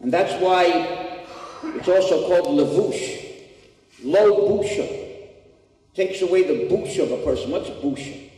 And that's why it's also called levush, lo busha. Takes away the busha of a person. What's busha?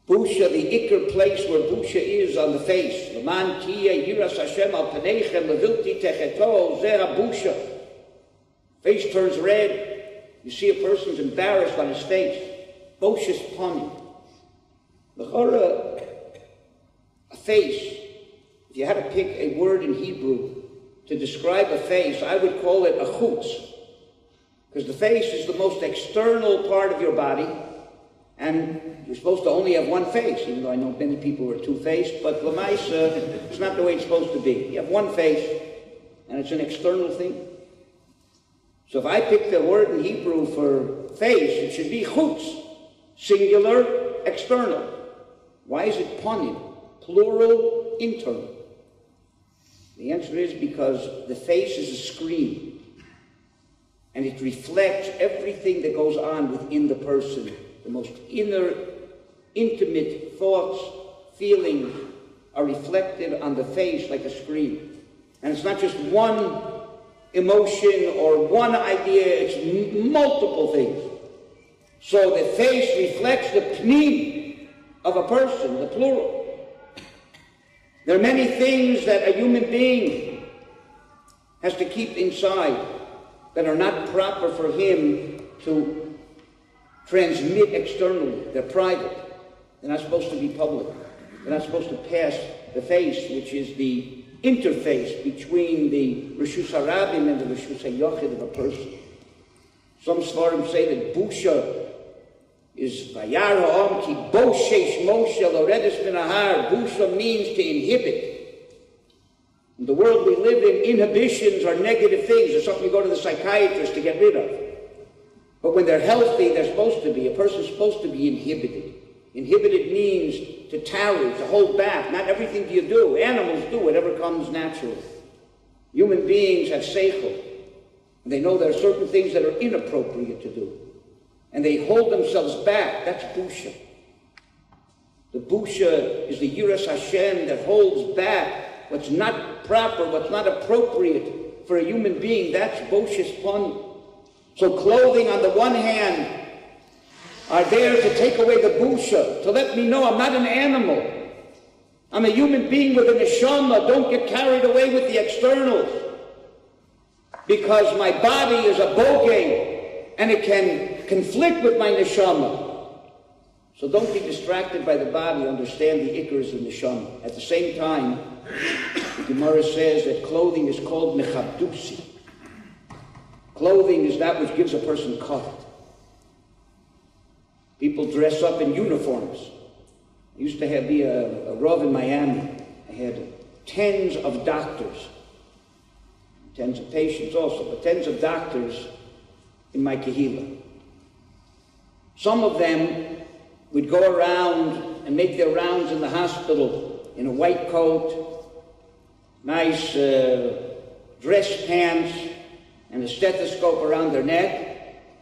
Busha, the ikr place where busha is on the face. Leman tiye yiras Hashem al paneichem levilti techeto zeh busha. Face turns red. You see a person's embarrassed on his face. Bosh's pun. L'chora, a face. If you had to pick a word in Hebrew to describe a face, I would call it a chutz. Because the face is the most external part of your body, and you're supposed to only have one face, even though I know many people are two-faced, but l'maisa, it's not the way it's supposed to be. You have one face, and it's an external thing. So if I pick the word in Hebrew for face, it should be chutz, singular, external. Why is it panim, plural, internal? The answer is because the face is a screen, and it reflects everything that goes on within the person. The most inner, intimate thoughts, feelings are reflected on the face like a screen. And it's not just one emotion or one idea, it's multiple things. So the face reflects the pnim of a person, the plural. There are many things that a human being has to keep inside that are not proper for him to transmit externally. They're private. They're not supposed to be public. They're not supposed to pass the face, which is the interface between the Rishus HaRabim and the Rishus HaYochid of a person. Some Svarim say that Busha is Vayar Ha'am ki Boshesh Moshe Loredes Min Ahar. Busha means to inhibit. In the world we live in, inhibitions are negative things. They're something you go to the psychiatrist to get rid of. But when they're healthy, they're supposed to be. A person's supposed to be inhibited. Inhibited means to tarry, to hold back. Not everything do you do. Animals do whatever comes naturally. Human beings have seichel. They know there are certain things that are inappropriate to do. And they hold themselves back. That's busha. The busha is the yiras Hashem that holds back what's not proper, what's not appropriate for a human being. That's bosh's pun. So clothing on the one hand are there to take away the busha, to let me know I'm not an animal. I'm a human being with a neshama. Don't get carried away with the externals. Because my body is a bogey, and it can conflict with my neshama. So don't be distracted by the body. Understand the ikars of neshama. At the same time, the Gemara says that clothing is called mechabdusi. Clothing is that which gives a person comfort. People dress up in uniforms. I used to be a Rav in Miami. I had tens of doctors, tens of patients also, but tens of doctors in my kehillah. Some of them would go around and make their rounds in the hospital in a white coat, nice dress pants, and a stethoscope around their neck.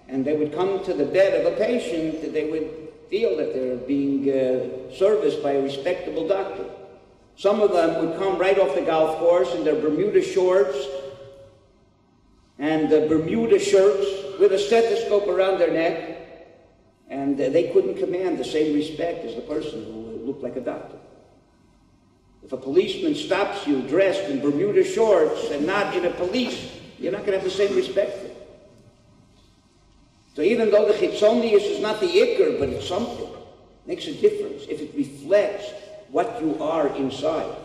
And they would come to the bed of a patient that they would feel that they're being serviced by a respectable doctor. Some of them would come right off the golf course in their Bermuda shorts and Bermuda shirts with a stethoscope around their neck, and they couldn't command the same respect as the person who looked like a doctor. If a policeman stops you dressed in Bermuda shorts and not in a police, you're not going to have the same respect for him. So even though the chitzonius is not the ikr, but it's something, it makes a difference if it reflects what you are inside.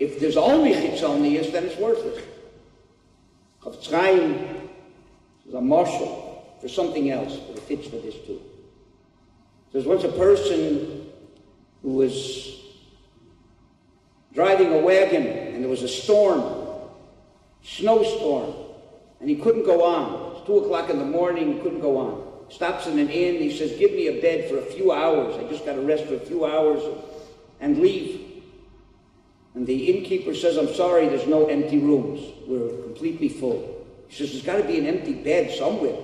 If there's only chitzonius, then it's worthless. Chafetz Chaim is a marshal for something else, but it fits for this too. There's once a person who was driving a wagon, and there was a storm, snowstorm, and he couldn't go on. 2 o'clock in the morning, he couldn't go on. Stops in an inn, he says, give me a bed for a few hours. I just got to rest for a few hours and leave. And the innkeeper says, I'm sorry, there's no empty rooms. We're completely full. He says, there's got to be an empty bed somewhere.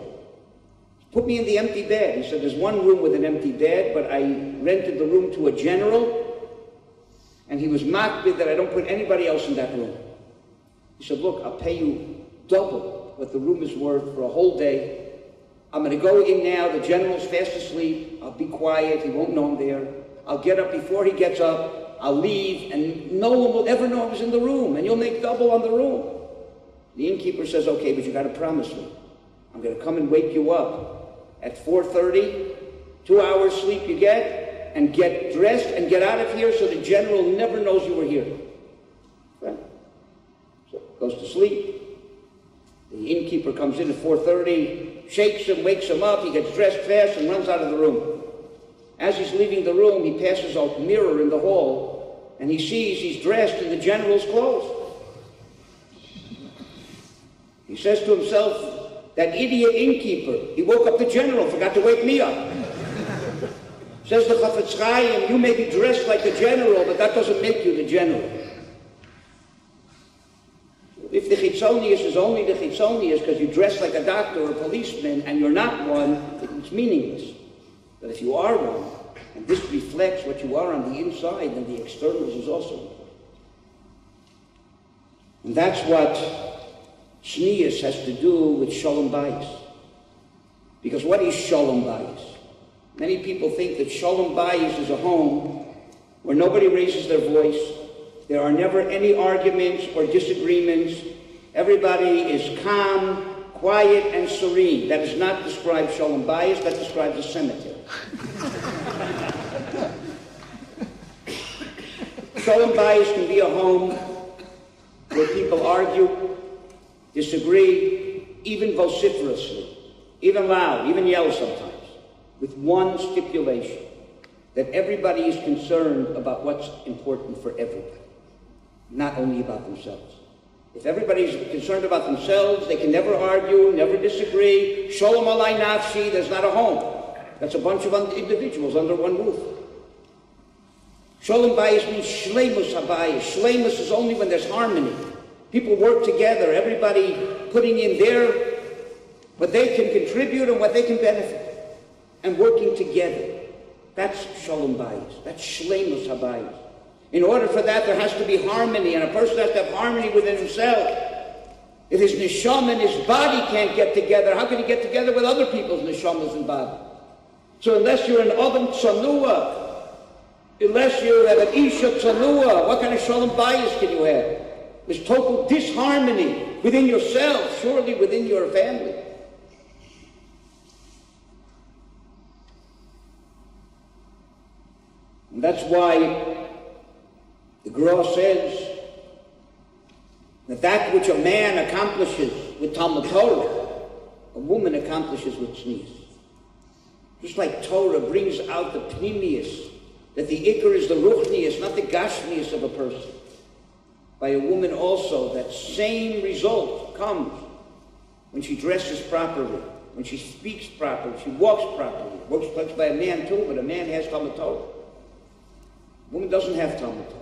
Put me in the empty bed. He said, there's one room with an empty bed, but I rented the room to a general, and he was makbid that I don't put anybody else in that room. He said, look, I'll pay you double what the room is worth for a whole day. I'm going to go in now. The general's fast asleep. I'll be quiet. He won't know I'm there. I'll get up before he gets up. I'll leave, and no one will ever know I was in the room, and you'll make double on the room. The innkeeper says, okay, but you got to promise me. I'm going to come and wake you up at 4:30, 2 hours sleep you get, and get dressed and get out of here so the general never knows you were here. Right? So goes to sleep. The innkeeper comes in at 4:30, shakes him, wakes him up, he gets dressed fast and runs out of the room. As he's leaving the room, he passes a mirror in the hall, and he sees he's dressed in the general's clothes. He says to himself, that idiot innkeeper, he woke up the general, forgot to wake me up. Says the Chafetz Chaim, you may be dressed like the general, but that doesn't make you the general. If the chitzonius is only the chitzonius because you dress like a doctor or a policeman and you're not one, it's meaningless. But if you are one, and this reflects what you are on the inside, then the externals is also important. And that's what Shnius has to do with Shalom Bayis. Because what is Shalom Bayis? Many people think that Shalom Bayis is a home where nobody raises their voice. There are never any arguments or disagreements. Everybody is calm, quiet, and serene. That does not describe Shalom Bayis, that describes a cemetery. Shalom Bayis can be a home where people argue, disagree, even vociferously, even loud, even yell sometimes, with one stipulation, that everybody is concerned about what's important for everybody, not only about themselves. If everybody's concerned about themselves, they can never argue, never disagree. Shalom alai nafshi, there's not a home. That's a bunch of individuals under one roof. Shalom Bayis means shleimus habayis. Shleimus is only when there's harmony. People work together, everybody putting in what they can contribute and what they can benefit, and working together. That's Shalom Bayis. That's shleimus habayis. In order for that, there has to be harmony, and a person has to have harmony within himself. If his neshama and his body can't get together, how can he get together with other people's neshamas and body? So unless you're an Adam Tzanua, unless you have an Isha Tzanua, what kind of Shalom Bayis can you have? There's total disharmony within yourself, surely within your family. And that's why the Gra says that which a man accomplishes with Talmud Torah, a woman accomplishes with Tznius. Just like Torah brings out the pnimius, that the ikar is the ruchnius, not the gashmius of a person. By a woman also, that same result comes when she dresses properly, when she speaks properly, she walks properly. Works by a man too, but a man has Talmud Torah. A woman doesn't have Talmud Torah.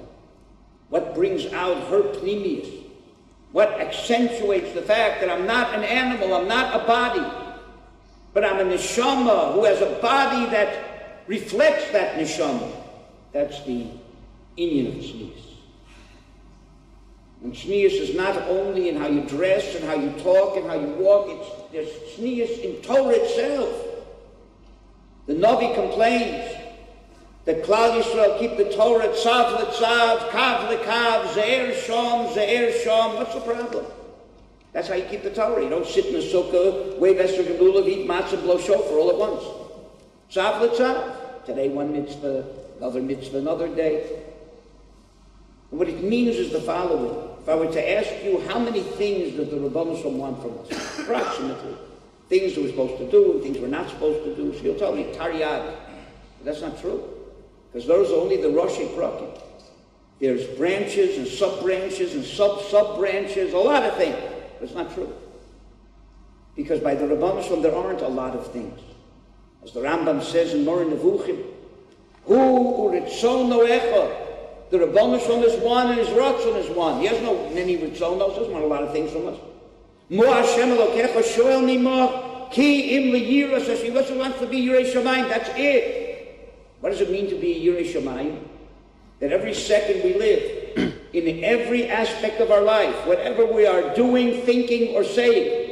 What brings out her pnimius? What accentuates the fact that I'm not an animal, I'm not a body, but I'm a neshama who has a body that reflects that neshama. That's the inyan of Tznius. And Tznius is not only in how you dress and how you talk and how you walk, there's Tznius in Torah itself. The Navi complains that Klal Yisrael keep the Torah tzav l'tzav, kav l'kav, ze'er shom. What's the problem? That's how you keep the Torah. You don't sit in a sukkah, wave Esther Gelulav, eat matzah, blow shofar all at once. Tzav l'tzav. Today one mitzvah, another day. And what it means is the following. If I were to ask you how many things does the Rebbeinu Shalom want from us, approximately, things that we're supposed to do and things we're not supposed to do, so you'll tell me Taryag. But that's not true. Because those are only the Roshi Prakim. There's branches and sub-branches and sub-sub-branches, a lot of things. But it's not true. Because by the Rebbeinu Shalom there aren't a lot of things. As the Rambam says in Moreh Nevuchim, Hu uritzono echad. The Rebbeinu Shalom is one and his Ratzon is one. He has no many Ritzonos, he doesn't want a lot of things from us. Mo Hashem Elokecha shoel mimach ki im liyiras. He also wants to be Yirei Shamayim. That's it. What does it mean to be Yirei Shamayim? That every second we live, in every aspect of our life, whatever we are doing, thinking, or saying.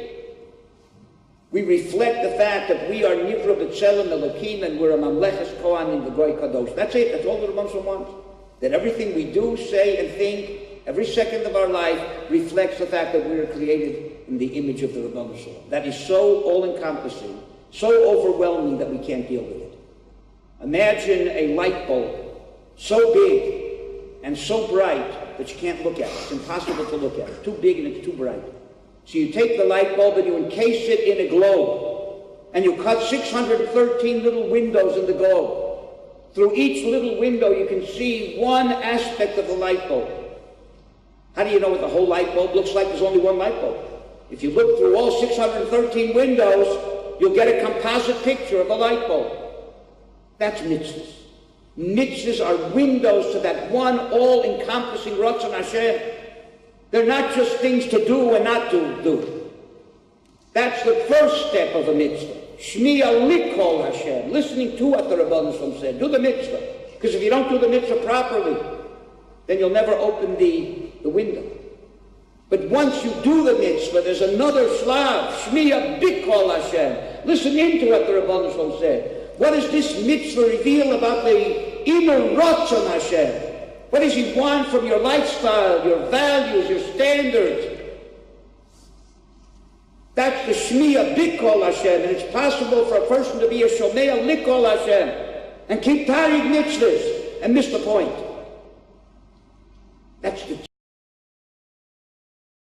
We reflect the fact that we are Nivra B'Tselem Elokim and we're a Mamleches Kohanim V'Goy Kadosh. That's it. That's all the Rebbe wants. That everything we do, say, and think, every second of our life, reflects the fact that we are created in the image of the Rebbe. That is so all-encompassing, so overwhelming that we can't deal with it. Imagine a light bulb so big and so bright that you can't look at it. It's impossible to look at it. It's too big and it's too bright. So you take the light bulb and you encase it in a globe, and you cut 613 little windows in the globe. Through each little window you can see one aspect of the light bulb. How do you know what the whole light bulb looks like? There's only one light bulb. If you look through all 613 windows, you'll get a composite picture of the light bulb. That's mitzvahs. Mitzvahs are windows to that one all-encompassing Ratzon Hashem. They're not just things to do and not to do. That's the first step of a mitzvah. Shmiya likol Hashem. Listening to what the Rabbi said. Do the mitzvah. Because if you don't do the mitzvah properly, then you'll never open the window. But once you do the mitzvah, there's another slav. Shmiya bikol Hashem. Listen into what the Rabbi said. What does this mitzvah reveal about the inner Ratzon Hashem? What does he want from your lifestyle, your values, your standards? That's the Shmiya Bikol Hashem, and it's possible for a person to be a Shomea Likol Hashem and keep tarig mitzvahs and miss the point. That's the